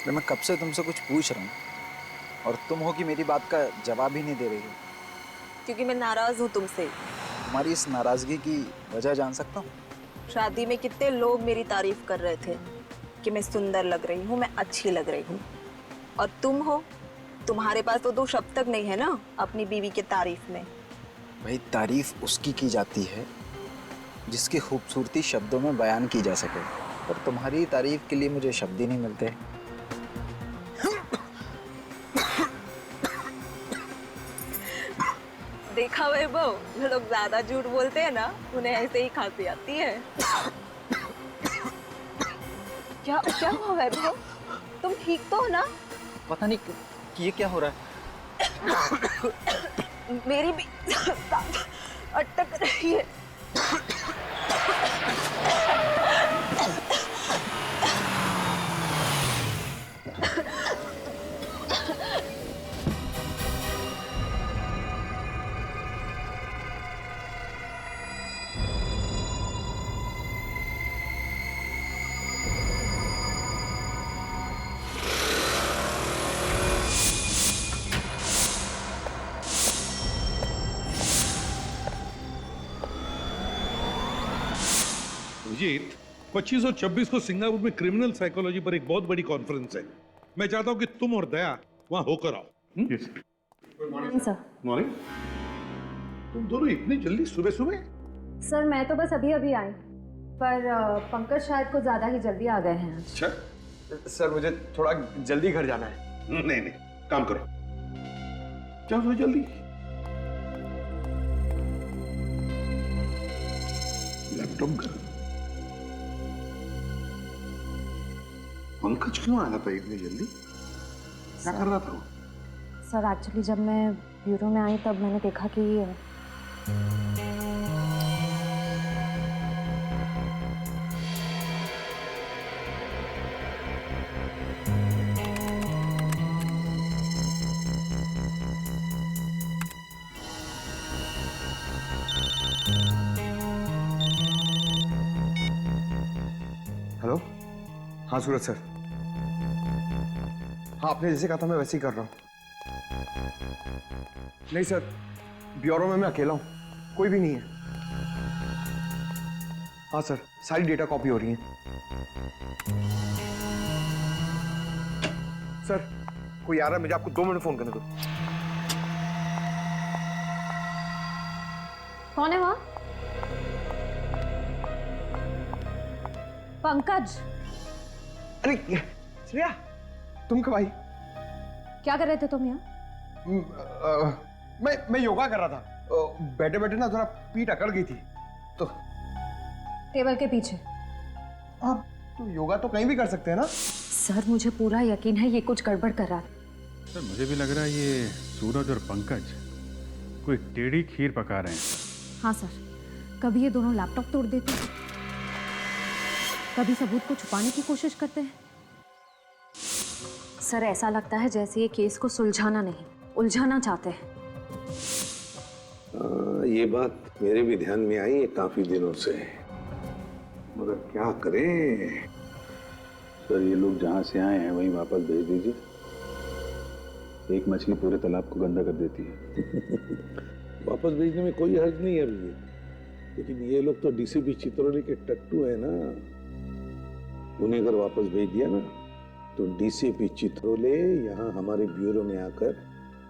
अरे मैं कब से तुमसे कुछ पूछ रहा हूँ और तुम हो कि मेरी बात का जवाब ही नहीं दे रही हो। क्योंकि मैं नाराज हूँ तुमसे। तुम्हारी इस नाराजगी की वजह जान सकता हूँ? शादी में कितने लोग मेरी तारीफ कर रहे थे कि मैं सुंदर लग रही हूँ, मैं अच्छी लग रही हूँ। और तुम हो, तुम्हारे पास तो 2 शब्द तक नहीं है ना अपनी बीवी के तारीफ में। भाई तारीफ उसकी की जाती है जिसकी खूबसूरती शब्दों में बयान की जा सके, और तुम्हारी तारीफ के लिए मुझे शब्द ही नहीं मिलते। देखा वैभव, जो लोग ज्यादा झूठ बोलते हैं ना उन्हें ऐसे ही खांसी आती है। क्या क्या हुआ वैभव? तुम ठीक तो हो ना? पता नहीं कि ये क्या हो रहा है। मेरी भी सांस अटक रही है। अभिजीत, 25 और 26 को सिंगापुर में क्रिमिनल साइकोलॉजी पर एक बहुत बड़ी कॉन्फ्रेंस है। मैं चाहता हूं कि तुम और दया वहां होकर आओ। Morning sir. मॉर्निंग। तुम दोनों इतनी जल्दी सुबह सुबह? सर मैं तो बस अभी अभी आई, पर पंकज शायद कुछ ज्यादा ही जल्दी आ गए हैं। अच्छा। सर मुझे थोड़ा जल्दी घर जाना है। नहीं नहीं, काम करो, जाओ जाओ जल्दी। लैपटॉप घर। पंकज क्यों आया था इतनी जल्दी? क्या कर रहा था वो? सर एक्चुअली जब मैं ब्यूरो में आई तब मैंने देखा कि हेलो। हाँ सूरज सर। हाँ आपने जैसे कहा था मैं वैसे ही कर रहा हूँ। नहीं सर, ब्यूरो में मैं अकेला हूँ, कोई भी नहीं है। हाँ सर, सारी डेटा कॉपी हो रही है। सर कोई आ रहा है, मुझे आपको 2 मिनट फोन करने दो। कौन है वहां? पंकज। अरे श्रेया, तुम कब आई? क्या कर रहे थे तुम यहाँ? मैं योगा कर रहा था। बैठे बैठे ना थोड़ा पीठ अकड़ गई थी तो। टेबल के पीछे। आप तो योगा तो कहीं भी कर सकते हैं ना? सर मुझे पूरा यकीन है ये कुछ गड़बड़ कर रहा है। सर मुझे भी लग रहा है ये सूरज और पंकज कोई टेढ़ी खीर पका रहे हैं। हाँ सर, कभी ये दोनों लैपटॉप तोड़ देते हैं, कभी सबूत को छुपाने की कोशिश करते हैं। सर ऐसा लगता है जैसे ये केस को सुलझाना नहीं उलझाना चाहते हैं। ये बात मेरे भी ध्यान में आई है काफी दिनों से, मगर क्या करें। सर ये लोग जहाँ से आए हैं वहीं वापस भेज दीजिए। एक मछली पूरे तालाब को गंदा कर देती है। वापस भेजने में कोई हर्ज नहीं है अभी, लेकिन ये लोग तो डीसीपी चित्रोली के टट्टू है ना। उन्हें अगर वापस भेज दिया ना तो डीसीपी चित्रोले यहाँ हमारे ब्यूरो में आकर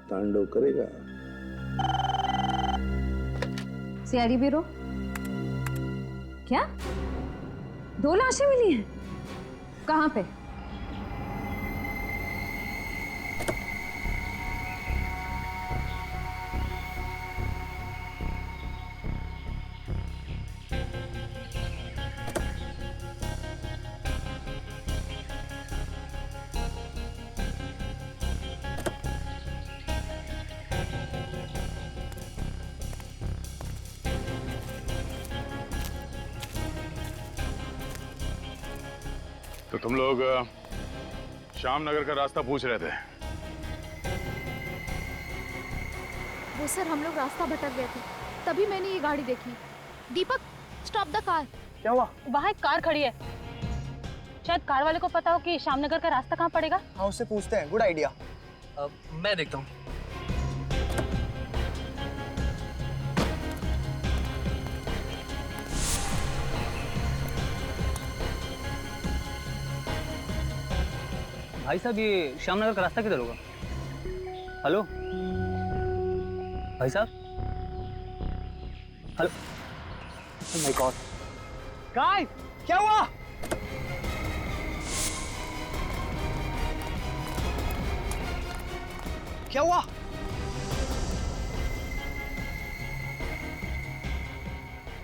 तांडव करेगा। CID bureau? क्या 2 लाशें मिली हैं? कहाँ पे? तो तुम लोग श्याम नगर का रास्ता पूछ रहे थे? वो सर हम लोग रास्ता भटक गए थे, तभी मैंने ये गाड़ी देखी। दीपक, स्टॉप द कार। क्या हुआ? वहाँ एक कार खड़ी है, शायद कार वाले को पता हो कि श्यामनगर का रास्ता कहाँ पड़ेगा। हाँ उससे पूछते हैं, गुड आइडिया। मैं देखता हूँ। भाई साहब ये श्यामनगर का रास्ता किधर होगा? हेलो भाई साहब, hello. Oh my God guys, क्या हुआ? क्या हुआ?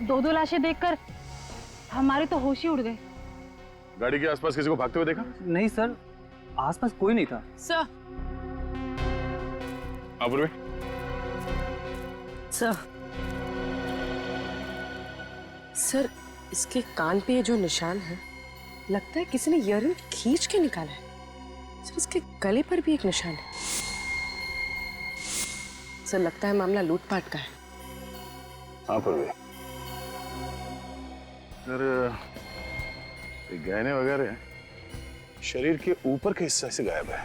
दो लाशें देखकर हमारे तो होश ही उड़ गए। गाड़ी के आसपास किसी को भागते हुए देखा? नहीं सर, आसपास कोई नहीं था। सर, पूर्वी, सर इसके कान पे ये जो निशान है, लगता है किसी ने ईयररिंग खींच के निकाला है। सर इसके गले पर भी एक निशान है। सर लगता है मामला लूटपाट का है। हाँ पूर्वी, सर ये गहने वगैरह शरीर के ऊपर के हिस्से से गायब है।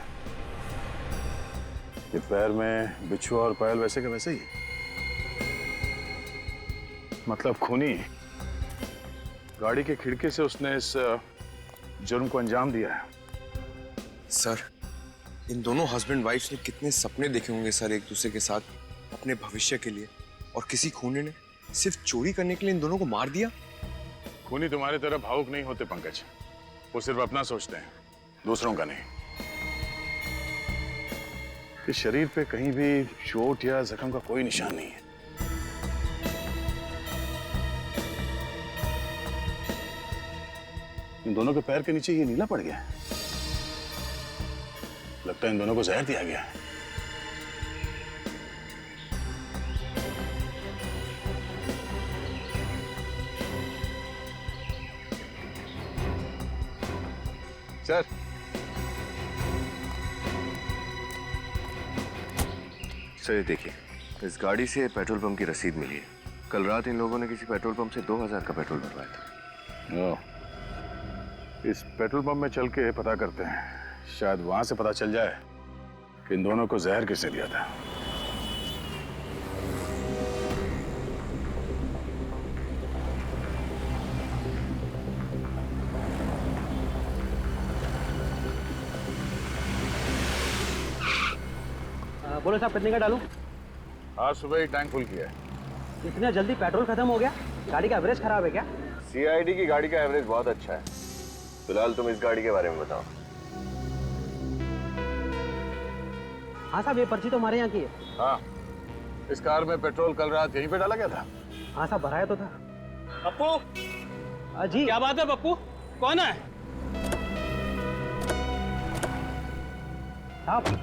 ये पैर में बिछुआ और पायल वैसे का वैसे ही, मतलब खूनी। गाड़ी के खिड़की से उसने इस जुर्म को अंजाम दिया है। सर इन दोनों हस्बैंड वाइफ ने कितने सपने देखे होंगे सर एक दूसरे के साथ अपने भविष्य के लिए, और किसी खूनी ने सिर्फ चोरी करने के लिए इन दोनों को मार दिया। खूनी तुम्हारी तरह भावुक नहीं होते पंकज, वो सिर्फ अपना सोचते हैं, दूसरों का नहीं। इस शरीर पे कहीं भी चोट या जख्म का कोई निशान नहीं है। इन दोनों के पैर के नीचे ये नीला पड़ गया है। लगता है इन दोनों को जहर दिया गया है। सर ये देखिए, इस गाड़ी से पेट्रोल पंप की रसीद मिली है। कल रात इन लोगों ने किसी पेट्रोल पंप से 2000 का पेट्रोल भरवाया था। इस पेट्रोल पंप में चल के पता करते हैं, शायद वहां से पता चल जाए कि इन दोनों को जहर किसने दिया था। बोलो साहब, कितने का डालूं? आज सुबह ही टैंक फुल किया है। इतना जल्दी पेट्रोल खत्म हो गया? गाड़ी का एवरेज खराब है क्या? CID की गाड़ी का एवरेज बहुत अच्छा है। फिलहाल तुम इस गाड़ी के बारे में बताओ। हाँ साहब, ये पर्ची तो हमारे यहाँ की है। हाँ, इस कार में पेट्रोल कल रात यहीं पे डाला गया था। हाँ साहब, भराया तो था। पप्पू जी, क्या बात है पप्पू? कौन है साहब?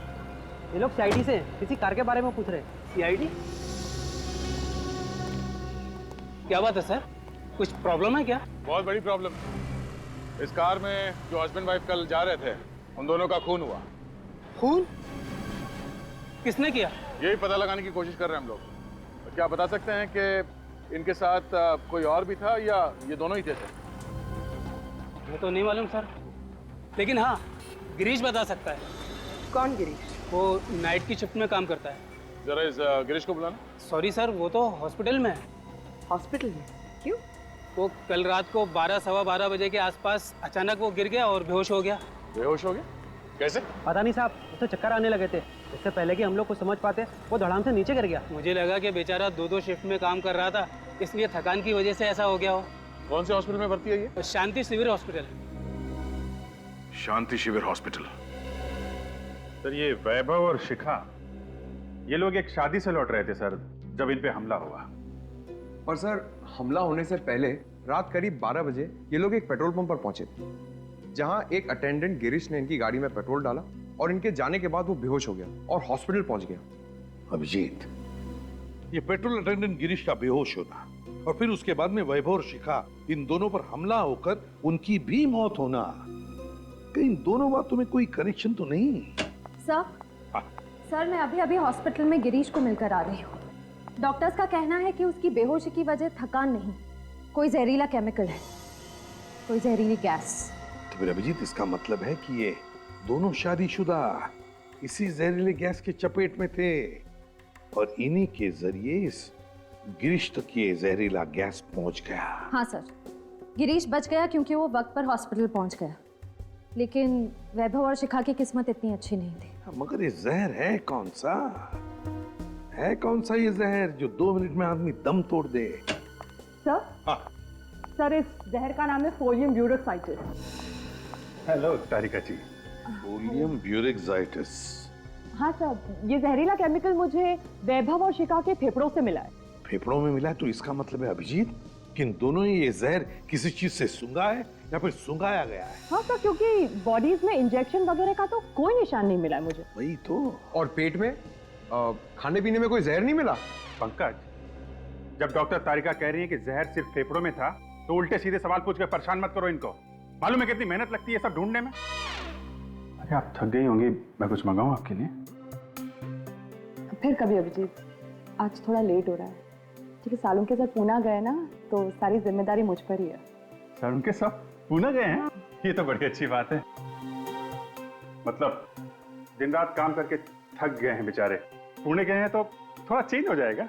ये लोग CID से किसी कार के बारे में पूछ रहे हैं। CID? क्या बात है सर, कुछ प्रॉब्लम है क्या? बहुत बड़ी प्रॉब्लम है। इस कार में जो हस्बैंड वाइफ कल जा रहे थे, उन दोनों का खून हुआ। खून? किसने किया? यही पता लगाने की कोशिश कर रहे हैं हम लोग। क्या बता सकते हैं कि इनके साथ कोई और भी था या ये दोनों ही थे? ये तो नहीं मालूम सर, लेकिन हाँ, गिरीश बता सकता है। कौन गिरीश? वो नाइट की शिफ्ट में काम करता है। जरा इस गिरीश को बुलाना। सॉरी सर, वो तो हॉस्पिटल में है। हॉस्पिटल में? क्यों? वो कल रात को 12 सवा 12 बजे के आसपास अचानक वो गिर गया और बेहोश हो गया। बेहोश हो गया? कैसे? पता नहीं साहब, उसे चक्कर आने लगे थे। इससे पहले कि हम लोग कुछ समझ पाते, वो धड़ाम से नीचे गिर गया। मुझे लगा कि बेचारा 2-2 शिफ्ट में काम कर रहा था, इसलिए थकान की वजह से ऐसा हो गया हो। कौन से हॉस्पिटल में भर्ती है ये? शांति शिविर हॉस्पिटल। शांति शिविर हॉस्पिटल। सर ये वैभव और शिखा, ये लोग एक शादी से लौट रहे थे सर, जब इन पे हमला हुआ। और सर हमला होने से पहले रात करीब 12 बजे ये लोग एक पेट्रोल पंप पर पहुंचे थे, जहां एक अटेंडेंट गिरीश ने इनकी गाड़ी में पेट्रोल डाला और इनके जाने के बाद वो बेहोश हो गया और हॉस्पिटल पहुंच गया। अभिजीत, ये पेट्रोल अटेंडेंट गिरीश का बेहोश होना और फिर उसके बाद में वैभव और शिखा, इन दोनों पर हमला होकर उनकी भी मौत होना, कहीं इन दोनों बातों में कोई कनेक्शन तो नहीं? सर मैं अभी अभी हॉस्पिटल में गिरीश को मिलकर आ रही हूँ। डॉक्टर्स का कहना है कि उसकी बेहोशी की वजह थकान नहीं, कोई जहरीला केमिकल है, कोई जहरीली गैस। तो फिर अभिजीत इसका मतलब है कि ये दोनों शादीशुदा इसी जहरीले गैस के चपेट में थे और इन्हीं के जरिए इस गिरीश तक ये जहरीला गैस पहुंच गया। हाँ सर, गिरीश बच गया क्योंकि वो वक्त पर हॉस्पिटल पहुंच गया, लेकिन वैभव और शिखा की किस्मत इतनी अच्छी नहीं थी। मगर ये जहर है कौन सा? है कौन सा ये जहर जो 2 मिनट में आदमी दम तोड़ दे? सर, हाँ। सर इस जहर का नाम है फोलियम ब्यूरोक्साइटिस। हेलो तारिका जी। फोलियम ब्यूरोक्साइटिस। हाँ सर, ये जहरीला केमिकल मुझे वैभव और शिखा के फेफड़ों से मिला है। फेफड़ों में मिला है तो इसका मतलब है अभिजीत कि इन दोनों ही ये जहर किसी चीज से सूंघा है या फिर सूंघाया गया है। हाँ सर, क्योंकि बॉडीज में इंजेक्शन वगैरह का तो कोई निशान नहीं मिला है मुझे। वही तो। और पेट में खाने पीने में कोई जहर नहीं मिला? पंकज, जब डॉक्टर तारिका कह रही है कि जहर सिर्फ फेफड़ों में था, तो उल्टे सीधे सवाल पूछ कर परेशान मत करो इनको। मालूम है कितनी मेहनत लगती है सब ढूंढने में। अरे आप थक गई होंगी, मैं कुछ मंगाऊं आपके लिए? फिर कभी अभिजीत, आज थोड़ा लेट हो रहा है क्योंकि सालों के साथ पूना गए ना, तो सारी जिम्मेदारी मुझ पर ही है। सर उनके सब पूना गए हैं? ये तो बड़ी अच्छी बात है। मतलब दिन रात काम करके थक गए हैं बेचारे, पुणे गए हैं तो थोड़ा चेंज हो जाएगा।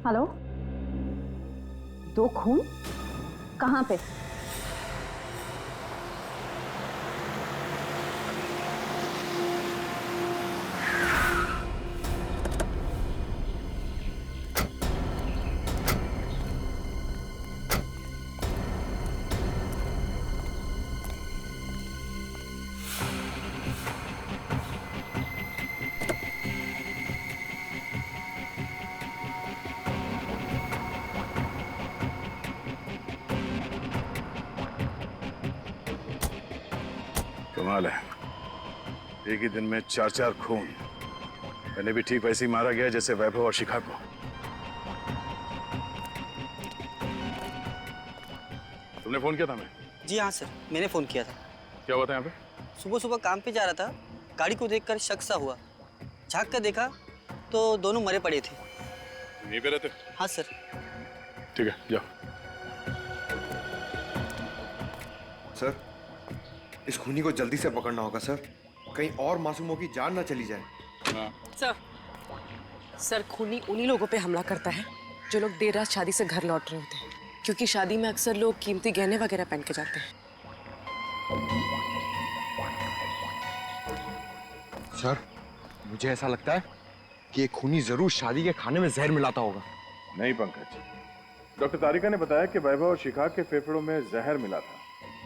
हेलो, 2 खून कहाँ पे? कमाल है, एक ही दिन में 4 खून। मैंने भी ठीक वैसे ही मारा गया जैसे वैभव और शिखा को। तुमने फोन किया था? मैं जी हाँ सर, मैंने फोन किया था। क्या हुआ था यहाँ पे? सुबह सुबह काम पे जा रहा था, गाड़ी को देखकर शक सा हुआ। झांक कर देखा तो दोनों मरे पड़े थे। यहीं पे रहते? हाँ सर। ठीक है, जाओ। सर, इस खूनी को जल्दी से पकड़ना होगा सर, कहीं और मासूमों की जान ना चली जाए। सर खूनी उन्हीं लोगों पे हमला करता है जो लोग देर रात शादी से घर लौट रहे होते हैं, क्योंकि शादी में अक्सर लोग कीमती गहने वगैरह पहन के जाते हैं। सर, मुझे ऐसा लगता है कि ये खूनी जरूर शादी के खाने में जहर मिलाता होगा। नहीं पंकज, डॉक्टर तारिका ने बताया कि वैभव और शिखा के फेफड़ों में जहर मिला था,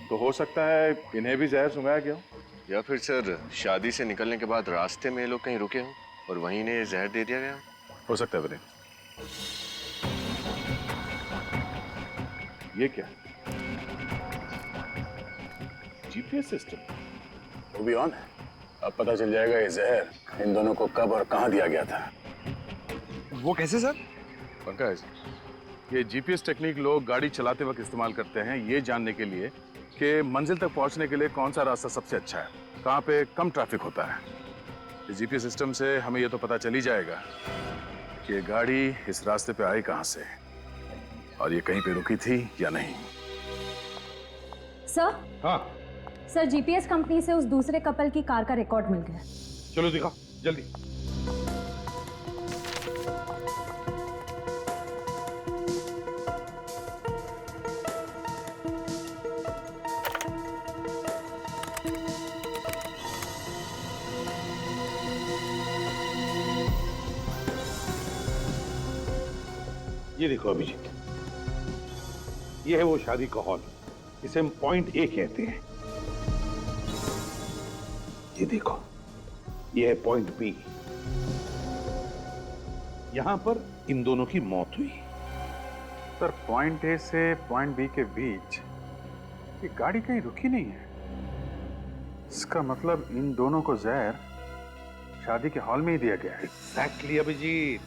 तो हो सकता है इन्हें भी जहर सुंघाया गया हो। या फिर सर शादी से निकलने के बाद रास्ते में ये लोग कहीं रुके हों और वहीं इन्हें जहर दे दिया गया हो सकता है। बने ये क्या? जीपीएस सिस्टम वो भी ऑन है। अब पता चल जाएगा ये जहर इन दोनों को कब और कहां दिया गया था। वो कैसे सर? पंकज, ये जीपीएस टेक्निक लोग गाड़ी चलाते वक्त इस्तेमाल करते हैं ये जानने के लिए कि मंजिल तक पहुंचने के लिए कौन सा रास्ता सबसे अच्छा है, कहां पे कम ट्रैफिक होता है। इस जीपीएस सिस्टम से हमें ये तो पता चल ही जाएगा कि ये गाड़ी इस रास्ते पे आई कहां से और ये कहीं पे रुकी थी या नहीं। सर? हाँ सर, जीपीएस कंपनी से उस दूसरे कपल की कार का रिकॉर्ड मिल गया। चलो दिखाओ जल्दी। ये देखो अभिजीत, ये है वो शादी का हॉल, इसे हम पॉइंट ए कहते हैं। ये देखो, ये है पॉइंट बी। यहां पर इन दोनों की मौत हुई। सर पॉइंट ए से पॉइंट बी के बीच ये गाड़ी कहीं रुकी नहीं है। इसका मतलब इन दोनों को जहर शादी के हॉल में ही दिया गया है। एग्जैक्टली अभिजीत,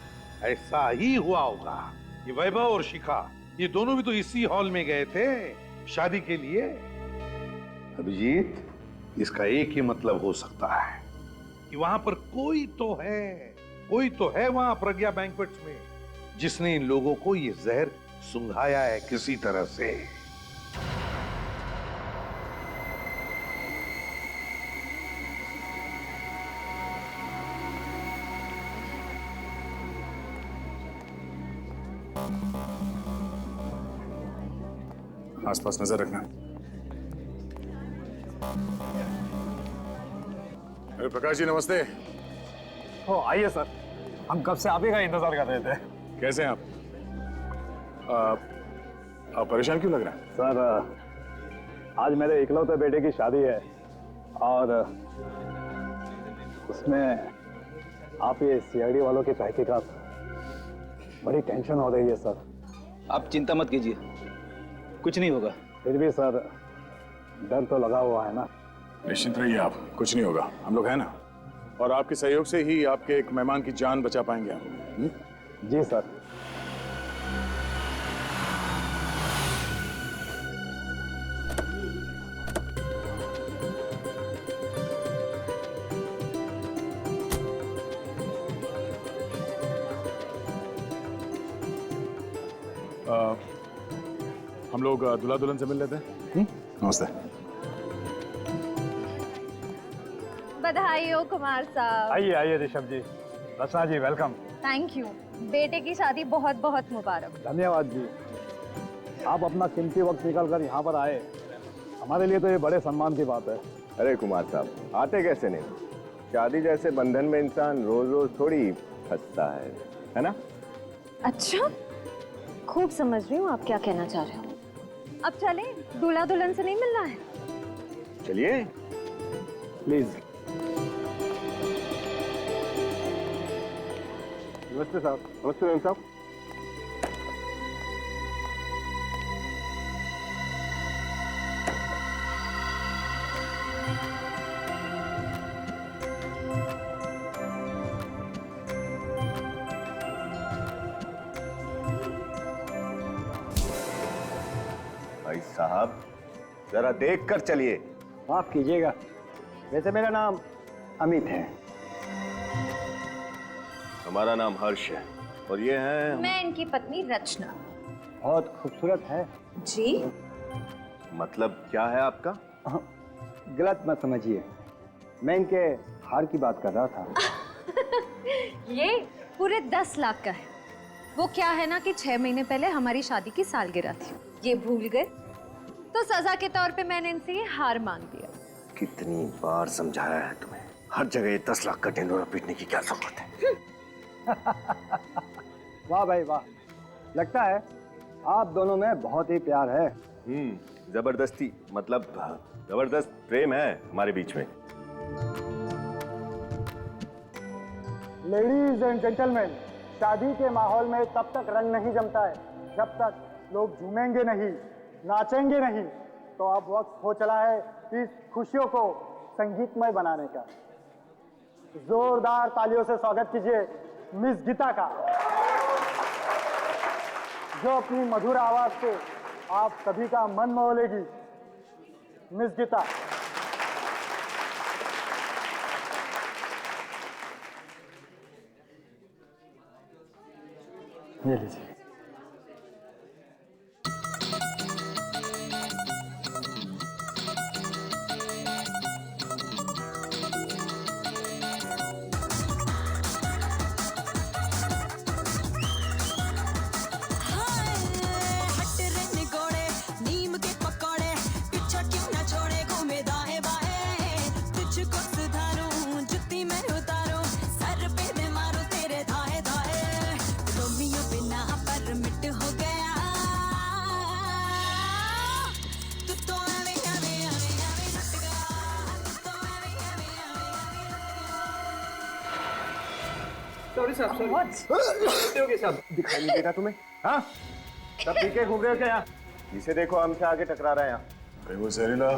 ऐसा ही हुआ होगा। ये वैभव और शिखा ये दोनों भी तो इसी हॉल में गए थे शादी के लिए। अभिजीत, इसका एक ही मतलब हो सकता है कि वहां पर कोई तो है कोई तो है वहां प्रज्ञा बैंक्वेट्स में जिसने इन लोगों को ये जहर सुंघाया है किसी तरह से। आसपास नजर रखना। अरे प्रकाश जी नमस्ते। ओ आइए सर, हम कब से आप ही का इंतजार कर रहे थे। कैसे हैं आप परेशान क्यों लग रहे हैं? सर आज मेरे इकलौते बेटे की शादी है और उसमें आप ये सीआईडी वालों की तहकीकात, बड़ी टेंशन हो रही है सर। आप चिंता मत कीजिए, कुछ नहीं होगा। फिर भी सर डर तो लगा हुआ है ना। निश्चिंत रहिए आप, कुछ नहीं होगा, हम लोग हैं ना। और आपके सहयोग से ही आपके एक मेहमान की जान बचा पाएंगे आप। जी सर। हम लोग दूल्हा दुल्हन से मिल लेते हैं। नमस्ते। बधाई हो कुमार साहब। आइए आइए ऋषभ जी, रचना जी वेलकम। थैंक यू, बेटे की शादी बहुत बहुत मुबारक। धन्यवाद जी, आप अपना कीमती वक्त निकाल कर यहाँ पर आए, हमारे लिए तो ये बड़े सम्मान की बात है। अरे कुमार साहब आते कैसे नहीं, शादी जैसे बंधन में इंसान रोज रोज थोड़ी फंसता है ना? अच्छा, खूब समझ रही हूँ आप क्या कहना चाह रहे हो। अब चले, दूल्हा दुल्हन से नहीं मिलना है? चलिए प्लीज। नमस्ते साहब। नमस्ते मैम साहब। भाई साहब जरा देख कर चलिए। माफ कीजिएगा, वैसे मेरा नाम अमित है। हमारा नाम हर्ष है और ये है मैं इनकी पत्नी रचना। बहुत खूबसूरत है जी। मतलब क्या है आपका? गलत मत समझिए, मैं इनके हार की बात कर रहा था। ये पूरे 10 लाख का है। वो क्या है ना कि 6 महीने पहले हमारी शादी की सालगिरह थी, ये भूल गए तो सजा के तौर पे मैंने इनसे ये हार मांग दिया। कितनी बार समझाया है तुम्हें, हर जगह 10 लाख का ढिंढोरा पीटने की क्या जरूरत है? वाह भाई वाह, लगता है आप दोनों में बहुत ही प्यार है। जबरदस्ती मतलब जबरदस्त प्रेम है हमारे बीच में। लेडीज एंड जेंटलमैन, शादी के माहौल में तब तक रंग नहीं जमता है जब तक लोग झूमेंगे नहीं, नाचेंगे नहीं। तो अब वक्त हो चला है इस खुशियों को संगीतमय बनाने का। जोरदार तालियों से स्वागत कीजिए मिस गीता का, जो अपनी मधुर आवाज से आप सभी का मन मोह लेगी। मिस गीता। ये लीजिए। सॉरी साहब, दिखाई नहीं देगा तुम्हें? हाँ, सब पीके घूम रहे हो क्या यहाँ? जिसे देखो हमसे आगे टकरा रहा है यहाँ। अरे वो जहरीला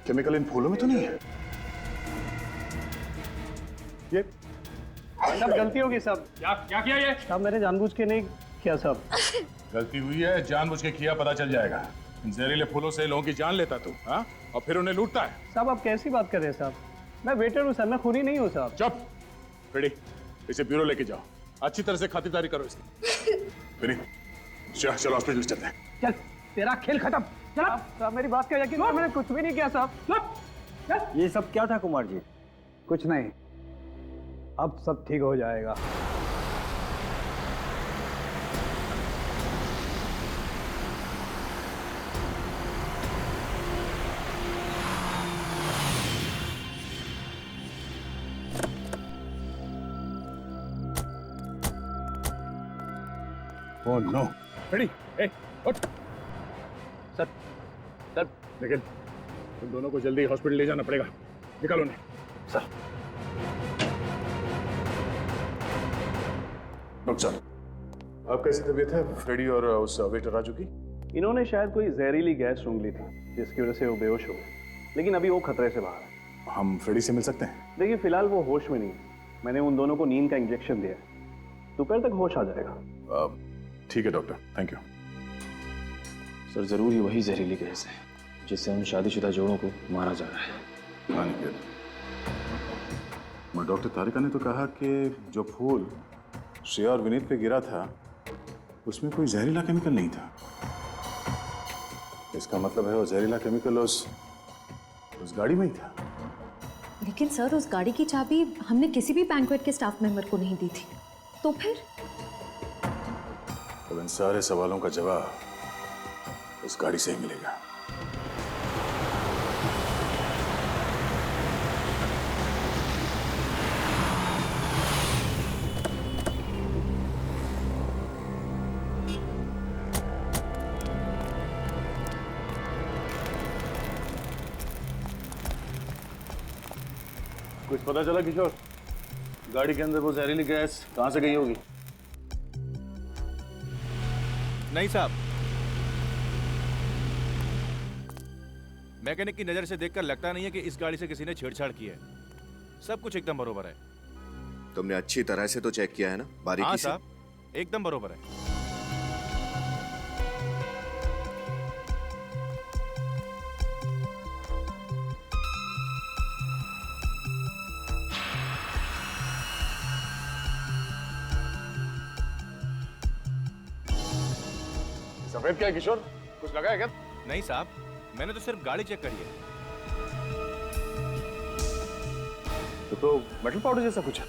केमिकल इन फूलों में तो नहीं है? ये सब गलती होगी सब। क्या किया ये? साहब मैंने जानबूझ के नहीं किया साहब। गलती हुई है, जानबूझ के किया पता चल जाएगा। इन जहरीले फूलों से लोगों की जान लेता तू, हाँ? और फिर उन्हें लूटता है। साहब आप कैसी बात कर रहे हैं साहब? मैं वेटर हूँ सर, मैं खूनी नहीं हूँ साहब। चुप, रेडी। इसे ब्यूरो लेके जाओ, अच्छी तरह से खातिरदारी करो इसकी। विनीत, चलो हॉस्पिटल चलते हैं। चल, तेरा खेल खत्म। चल। साहब मेरी बात का यकीन करो, मैंने कुछ भी नहीं किया साहब। चल। ये सब क्या था कुमार जी? कुछ नहीं, अब सब ठीक हो जाएगा। ओह नो, रेडी, ए, उठ। सर, सर, निखिल, तुम दोनों को जल्दी हॉस्पिटल ले जाना पड़ेगा, निकालो उन्हें। सर। डॉक्टर साहब, आप कैसी तबीयत है फ्रेडी और उस वेटर राजू की? इन्होंने शायद कोई जहरीली गैस सूंघ ली थी, जिसकी वजह से वो बेहोश हो गए, लेकिन अभी वो खतरे से बाहर है। हम फ्रेडी से मिल सकते हैं? देखिए, फिलहाल वो होश में नहीं है। मैंने उन दोनों को नींद का इंजेक्शन दिया है, दोपहर तक होश आ जाएगा। ठीक है डॉक्टर, थैंक यू। सर, जरूर ही वही जहरीली गैस है जिससे उन शादीशुदा जोड़ों को मारा जा रहा है। हाँ निखिल, मगर डॉक्टर तारिका ने तो कहा कि जो फूल श्रेया और विनीत पे गिरा था उसमें कोई जहरीला केमिकल नहीं था। इसका मतलब है वो जहरीला केमिकल उस गाड़ी में ही था। लेकिन सर, उस गाड़ी की चाबी हमने किसी भी बैंक्वेट के स्टाफ मेंबर को नहीं दी थी, तो फिर? अब इन सारे सवालों का जवाब उस गाड़ी से ही मिलेगा। कुछ पता चला किशोर, गाड़ी के अंदर वो जहरीली गैस कहां से गई होगी? नहीं साहब, मैकेनिक की नजर से देखकर लगता नहीं है कि इस गाड़ी से किसी ने छेड़छाड़ की है। सब कुछ एकदम बरोबर है। तुमने अच्छी तरह से तो चेक किया है ना, बारीकी हाँ से? साहब, एकदम बरोबर है। सफेद क्या है किशोर, कुछ लगा है क्या? नहीं साहब, मैंने तो सिर्फ गाड़ी चेक करी है। तो मेटल पाउडर जैसा कुछ है।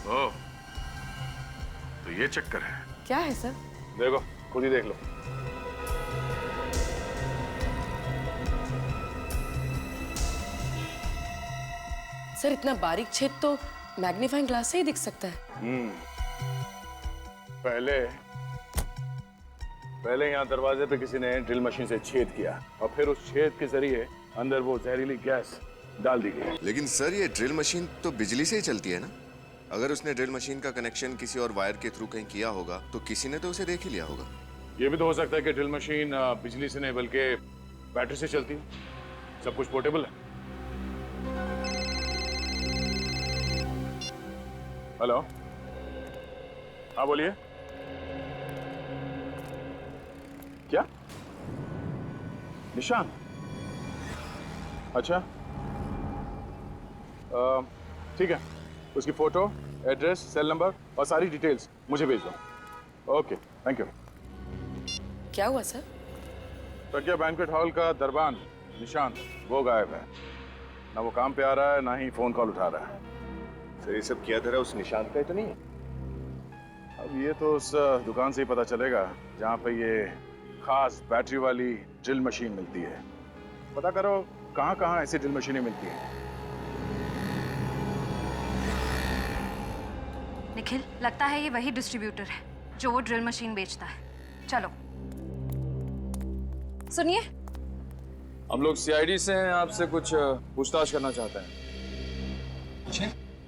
ओह, तो ये चक्कर है। क्या है सर? देखो, खुद ही देख लो। सर, इतना बारीक छेद तो मैग्नीफाइंग ग्लास से ही दिख सकता है। पहले यहाँ दरवाजे पे किसी ने ड्रिल मशीन से छेद किया और फिर उस छेद के जरिए अंदर वो जहरीली गैस डाल दी गई। लेकिन सर, ये ड्रिल मशीन तो बिजली से ही चलती है ना? अगर उसने ड्रिल मशीन का कनेक्शन किसी और वायर के थ्रू कहीं किया होगा तो किसी ने तो उसे देख ही लिया होगा। ये भी तो हो सकता है कि ड्रिल मशीन बिजली से नहीं बल्कि बैटरी से चलती है। सब कुछ पोर्टेबल है। हेलो, हाँ बोलिए। क्या? निशान? अच्छा, ठीक है, उसकी फोटो, एड्रेस, सेल नंबर और सारी डिटेल्स मुझे भेज दो। Okay, thank you. क्या हुआ सर? प्रज्ञा बैंक्वेट हॉल का दरबान निशान, वो गायब है। ना वो काम पे आ रहा है, ना ही फोन कॉल उठा रहा है। सर, ये सब किया धरा उस निशान का ही तो नहीं है? अब ये तो उस दुकान से ही पता चलेगा जहाँ पे ये खास बैटरी वाली ड्रिल मशीन मिलती है। पता करो कहाँ कहाँ ऐसी ड्रिल मशीनें मिलती हैं। निखिल, लगता है ये वही डिस्ट्रीब्यूटर है जो वो ड्रिल मशीन बेचता है। चलो। सुनिए, हम लोग सीआईडी से हैं, आपसे कुछ पूछताछ करना चाहते हैं।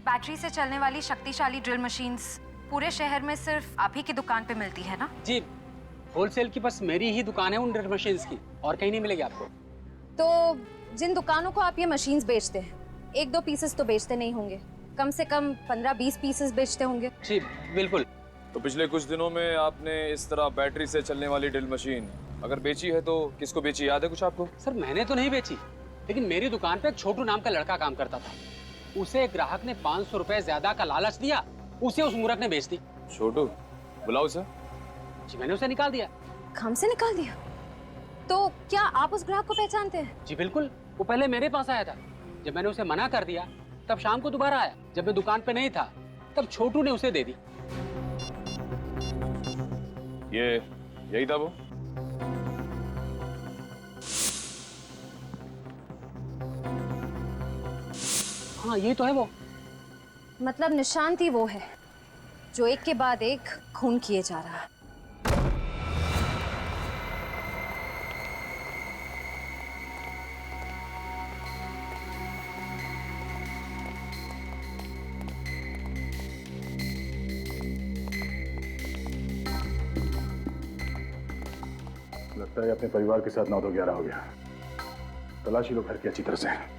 बैटरी से चलने वाली शक्तिशाली ड्रिल मशीन्स पूरे शहर में सिर्फ आप ही की दुकान पे मिलती है ना? जी, होलसेल की बस मेरी ही दुकान है उन ड्रिल मशीन्स की, और कहीं नहीं मिलेगी आपको। तो जिन दुकानों को आप ये मशीन्स बेचते हैं, 1-2 पीसेस तो बेचते नहीं होंगे, कम से कम 15-20 पीसेस बेचते होंगे। जी बिल्कुल। तो पिछले कुछ दिनों में आपने इस तरह बैटरी से चलने वाली ड्रिल मशीन अगर बेची है तो किसको बेची, याद है कुछ आपको? सर मैंने तो नहीं बेची, लेकिन मेरी दुकान पे एक छोटू नाम का लड़का काम करता था। उसे एक ग्राहक ने 500 रुपए ज्यादा का लालच दिया, उसे उस मूर्ख ने बेच दी। छोटू, बुलाओ उसे। जी मैंने उसे निकाल दिया। काम से निकाल दिया? तो क्या आप उस ग्राहक को पहचानते हैं? जी बिल्कुल, वो पहले मेरे पास आया था। जब मैंने उसे मना कर दिया तब शाम को दोबारा आया। जब मैं दुकान पे नहीं था तब छोटू ने उसे दे दी। यही था वो? हाँ ये तो है वो। मतलब निशांत ही वो है जो एक के बाद एक खून किए जा रहा है। लगता है अपने परिवार के साथ 9-11 हो गया। तलाशी लो घर की अच्छी तरह से।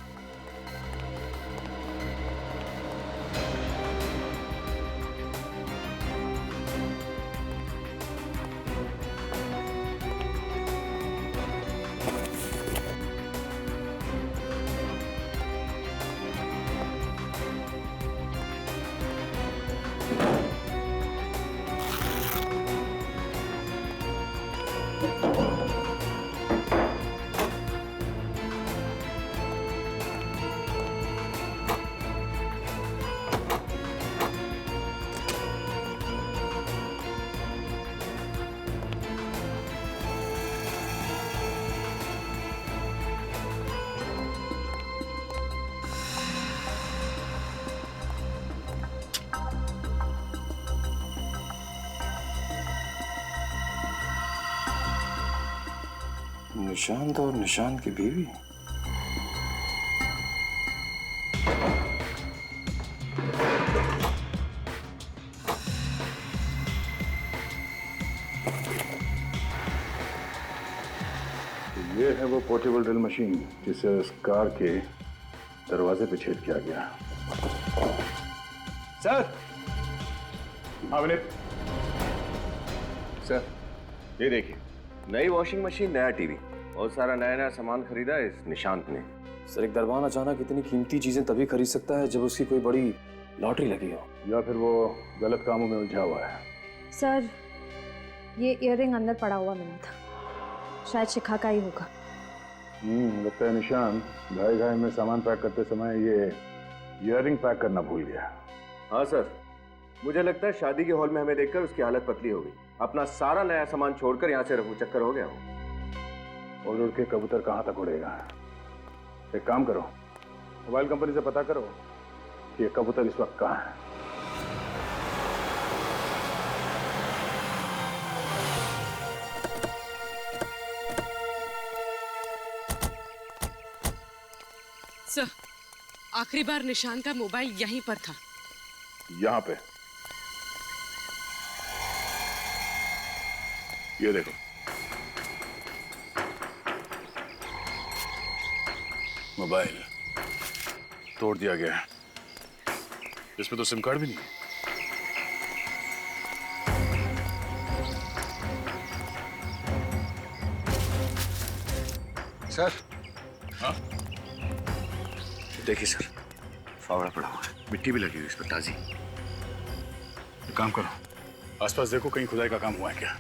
निशांत और निशांत की बीवी। ये है वो पोर्टेबल ड्रिल मशीन जिसे उस कार के दरवाजे पे छेद किया गया। सर। हाँ विनीत। सर ये देखिए, नई वॉशिंग मशीन, नया टीवी और सारा नया नया सामान खरीदा है इस निशांत ने। सर एक दरबान अचानक इतनी कीमती चीजें तभी खरीद सकता है जब उसकी कोई बड़ी लॉटरी लगी हो, या फिर वो गलत कामों में उलझा हुआ है। सर ये इयररिंग अंदर पड़ा हुआ मिला था, शायद शिखा का ही होगा। लगता है निशांत घाई घाई में सामान पैक करते समय ये इयररिंग पैक करना भूल गया। हाँ सर, मुझे लगता है शादी के हॉल में हमें देखकर उसकी हालत पतली हो गई। अपना सारा नया सामान छोड़कर यहाँ से रफू चक्कर हो गया हो। उड़ उड़ के कबूतर कहाँ तक उड़ेगा। एक काम करो, मोबाइल कंपनी से पता करो कि ये कबूतर इस वक्त कहाँ है। सर, आखिरी बार निशांत का मोबाइल यहीं पर था। यहाँ पे ये देखो, मोबाइल तोड़ दिया गया है। इसमें तो सिम कार्ड भी नहीं है। सर। हाँ देखिए सर, फावड़ा पड़ा हुआ है, मिट्टी भी लगी हुई इस पर ताजी। एक काम करो, आसपास देखो कहीं खुदाई का काम हुआ है क्या।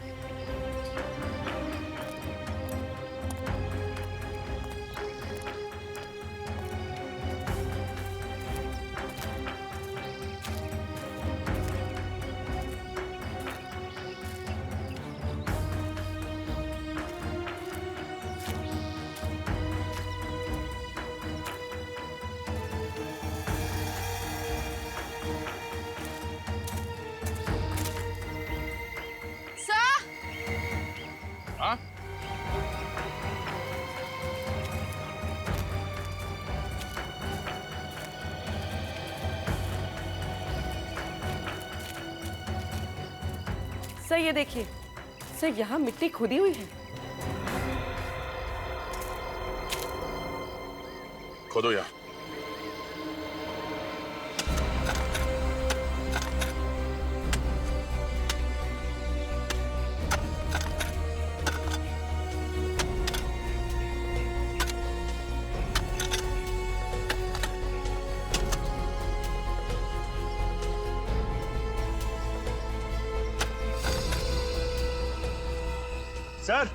हाँ? सर ये देखिए, सर यहाँ मिट्टी खुदी हुई है। खोदो यहाँ। सर,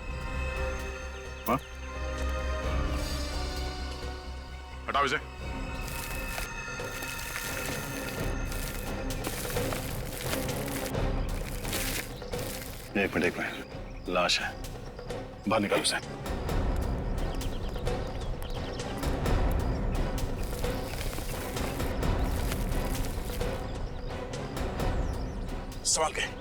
हाँ? हटाओ इसे। एक मिनट लाश है, बाहर निकालो उसे। संभाल के।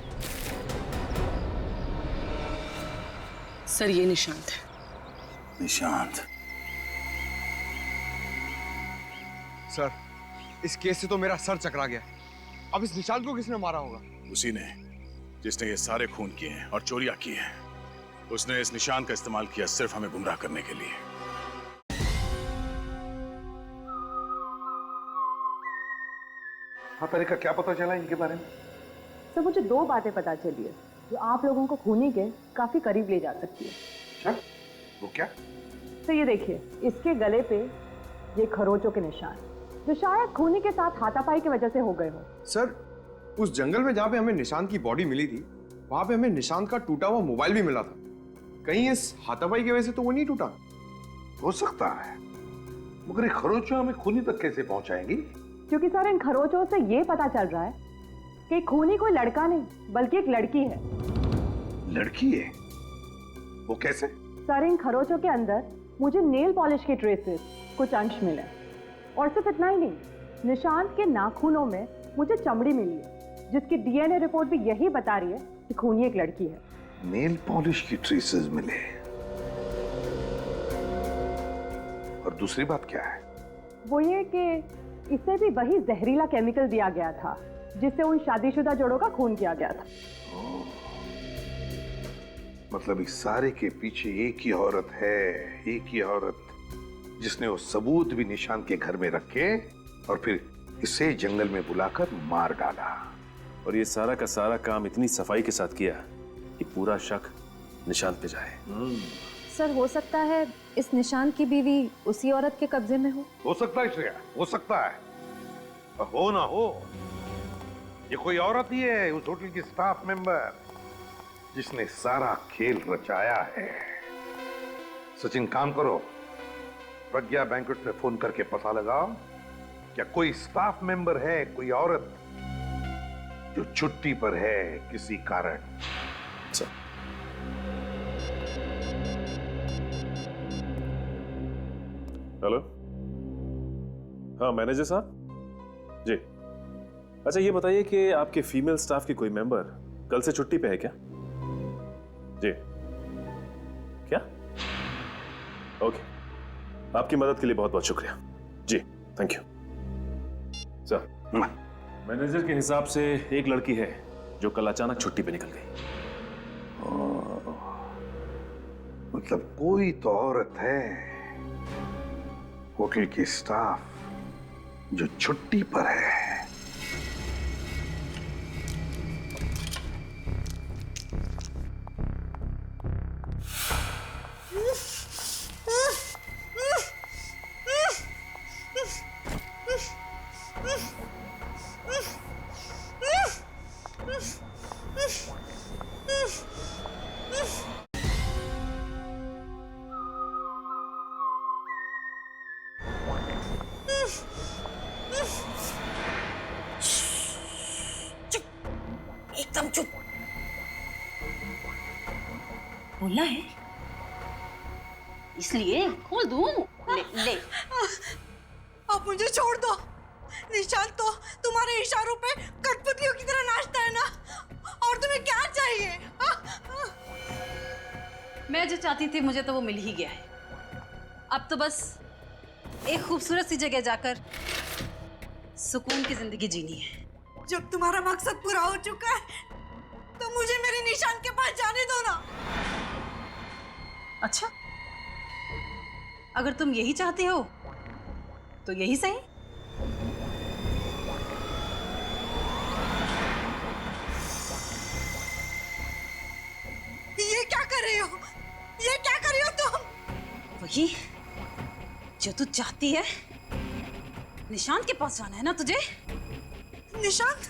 सर ये निशांत है। निशांत? सर, इस केस से तो मेरा सर चकरा गया। अब इस निशांत को किसने मारा होगा? उसी ने जिसने ये सारे खून किए हैं और चोरियां की हैं। उसने इस निशान का इस्तेमाल किया सिर्फ हमें गुमराह करने के लिए। हाँ, तारिका, क्या पता चला इनके बारे में? सर मुझे 2 बातें पता चली है जो आप लोगों को खूनी के काफी करीब ले जा सकती है। अच्छा, वो क्या? तो ये देखिए, इसके गले पे ये खरोचों के निशान जो शायद खूनी के साथ हाथापाई की वजह से हो गए हो। सर, उस जंगल में जहाँ पे हमें निशांत की बॉडी मिली थी, वहां पे हमें निशांत का टूटा हुआ मोबाइल भी मिला था। कहीं इस हाथापाई की वजह से तो वो नहीं टूटा? हो सकता है, मगर ये खरोचों हमें खूनी तक कैसे पहुंचाएंगी? क्योंकि सर इन खरोचों से ये पता चल रहा है कि खूनी कोई लड़का नहीं बल्कि एक लड़की है। लड़की है? वो कैसे? सर इन खरोचों के अंदर मुझे नेल पॉलिश के ट्रेसेस कुछ अंश मिले, और सिर्फ इतना ही नहीं, निशांत के नाखूनों में मुझे चमड़ी मिली है जिसकी डीएनए रिपोर्ट भी यही बता रही है कि खूनी एक लड़की है। नेल पॉलिश की ट्रेसेस मिले, और दूसरी बात क्या है? वो ये कि इसे भी वही जहरीला केमिकल दिया गया था जिससे उन शादीशुदा जोड़ों का खून किया गया था। मतलब इस सारे के पीछे एक ही औरत है, एक ही औरत जिसने वो सबूत भी निशांत के घर में रखे और फिर इसे जंगल में बुलाकर मार डाला। और ये सारा का सारा काम इतनी सफाई के साथ किया कि पूरा शक निशांत पे जाए। सर हो सकता है इस निशांत की बीवी उसी औरत के कब्जे में हो सकता है श्रेया, हो सकता है। और हो ना हो, ये कोई औरत ही है, उस होटल की स्टाफ मेंबर जिसने सारा खेल रचाया है। सचिन, काम करो, प्रज्ञा बैंक्वेट में फोन करके पता लगाओ क्या कोई स्टाफ मेंबर है, कोई औरत जो छुट्टी पर है किसी कारण। हेलो, हाँ मैनेजर साहब जी। अच्छा ये बताइए कि आपके फीमेल स्टाफ की कोई मेंबर कल से छुट्टी पे है क्या? जी, क्या? ओके, आपकी मदद के लिए बहुत बहुत शुक्रिया जी, थैंक यू सर। मैनेजर के हिसाब से एक लड़की है जो कल अचानक छुट्टी पे निकल गई। मतलब कोई तो औरत है होटल की स्टाफ जो छुट्टी पर है। एकदम चुप। बोलना है इसलिए खोल दूं। ले। आप मुझे छोड़ दो। निशांत तो तुम्हारे इशारों पे कठपुतलियों की तरह नाचता है ना, और तुम्हें क्या चाहिए? मैं जो चाहती थी मुझे तो वो मिल ही गया है। अब तो बस एक खूबसूरत सी जगह जाकर सुकून की जिंदगी जीनी है। जब तुम्हारा मकसद पूरा हो चुका है तो मुझे मेरे निशान के पास जाने दो ना। अच्छा, अगर तुम यही चाहते हो तो यही सही। ये क्या कर रही हो? ये क्या कर रही हो तुम? वही जो तू चाहती है। निशांत के पास जाना है ना तुझे? निशांत?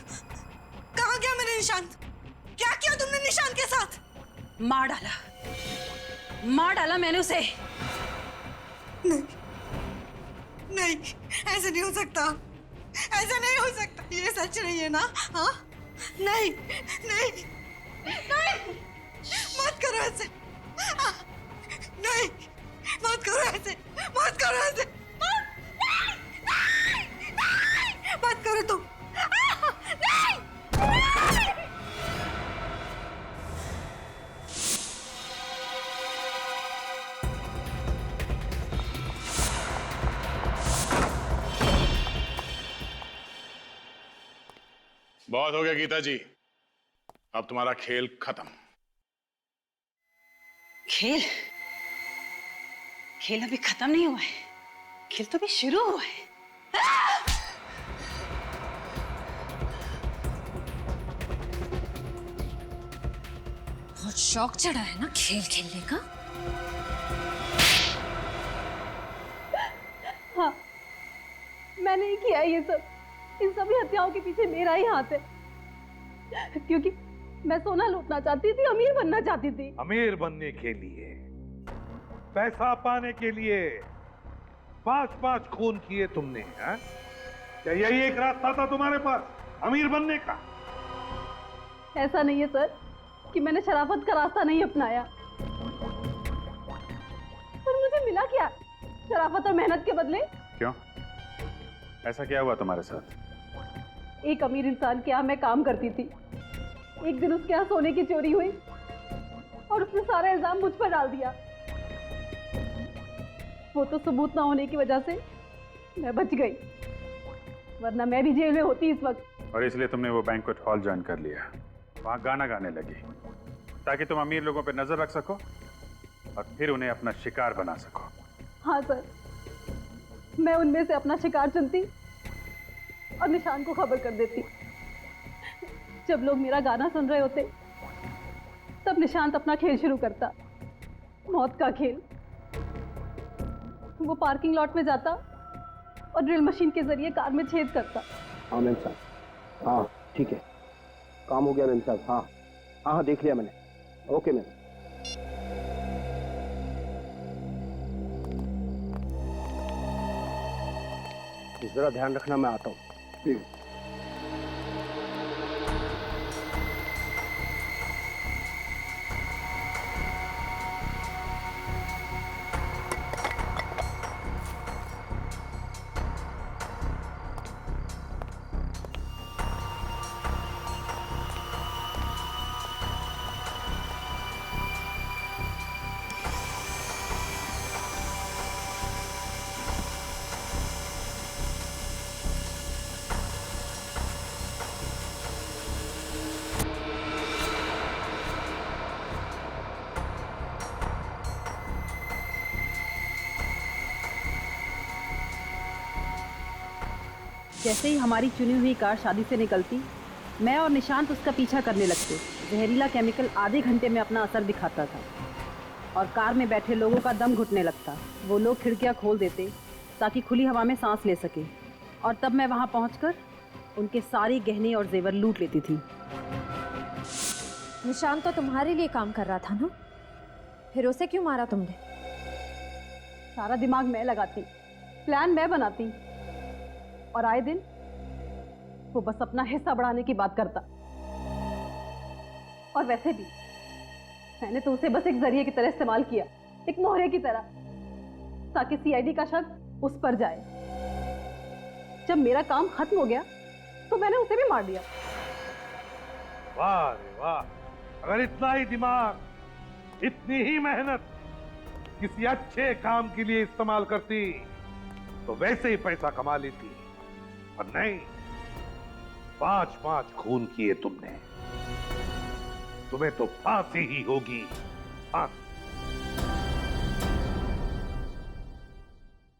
कहाँ गया मेरा निशांत? क्या किया तुमने निशांत के साथ? मार डाला मैंने उसे। नहीं, नहीं, ऐसे नहीं हो सकता। ऐसा नहीं हो सकता। ये सच नहीं है ना? हाँ? नहीं, नहीं, नहीं, मत करो ऐसे। नहीं, मत करो ऐसे, मत करो ऐसे। नहीं, नहीं, नहीं, मत करो तुम। नहीं, नहीं। बहुत हो गया गीता जी, अब तुम्हारा खेल खत्म। खेल? खेल अभी खत्म नहीं हुआ है, खेल तो अभी शुरू हुआ है। बहुत शौक चढ़ा है ना खेल खेलने का। हाँ, मैंने ही किया ये सब। इन सभी हत्याओं के पीछे मेरा ही हाथ है, क्योंकि मैं सोना लूटना चाहती थी, अमीर बनना चाहती थी। अमीर बनने के लिए, पैसा पाने के लिए 5-5 खून किए तुमने, हैं? क्या यही एक रास्ता था तुम्हारे पास अमीर बनने का? ऐसा नहीं है सर कि मैंने शराफत का रास्ता नहीं अपनाया, पर मुझे मिला क्या शराफत और मेहनत के बदले? क्यों? ऐसा क्या हुआ तुम्हारे साथ? एक अमीर इंसान के यहाँ मैं काम करती थी। एक दिन उसके यहाँ सोने की चोरी हुई और उसने सारा इल्जाम मुझ पर डाल दिया। वो तो सबूत ना होने की वजह से मैं बच गई, वरना मैं भी जेल में होती इस वक्त। और इसलिए तुमने वो बैंक्वेट हॉल ज्वाइन कर लिया, वहां गाना गाने लगी, ताकि तुम अमीर लोगों पर नजर रख सको और फिर उन्हें अपना शिकार बना सको। हाँ सर, मैं उनमें से अपना शिकार चुनती और निशान को खबर कर देती। जब लोग मेरा गाना सुन रहे होते तब निशांत अपना खेल शुरू करता, मौत का खेल। वो पार्किंग लॉट में जाता और ड्रिल मशीन के जरिए कार में छेद करता। हाँ मैम साहब, हाँ ठीक है, काम हो गया मैम साहब। हाँ हाँ हाँ, देख लिया मैंने। Okay ma'am. जरा ध्यान रखना, मैं आता हूँ। ठीक। जैसे ही हमारी चुनी हुई कार शादी से निकलती, मैं और निशांत उसका पीछा करने लगते। जहरीला केमिकल आधे घंटे में अपना असर दिखाता था और कार में बैठे लोगों का दम घुटने लगता। वो लोग खिड़कियां खोल देते ताकि खुली हवा में सांस ले सके, और तब मैं वहां पहुंचकर उनके सारे गहने और जेवर लूट लेती थी। निशांत तो तुम्हारे लिए काम कर रहा था ना, फिर उसे क्यों मारा तुमने? सारा दिमाग मैं लगाती, प्लान मैं बनाती, और आए दिन वो बस अपना हिस्सा बढ़ाने की बात करता। और वैसे भी मैंने तो उसे बस एक जरिए की तरह इस्तेमाल किया, एक मोहरे की तरह, ताकि सीआईडी का शक उस पर जाए। जब मेरा काम खत्म हो गया तो मैंने उसे भी मार दिया। वाह रे वाह, अगर इतना ही दिमाग, इतनी ही मेहनत किसी अच्छे काम के लिए इस्तेमाल करती तो वैसे ही पैसा कमा लेती, पर नहीं, 5-5 खून किए तुमने। तुम्हें तो फांसी ही होगी, फांसी।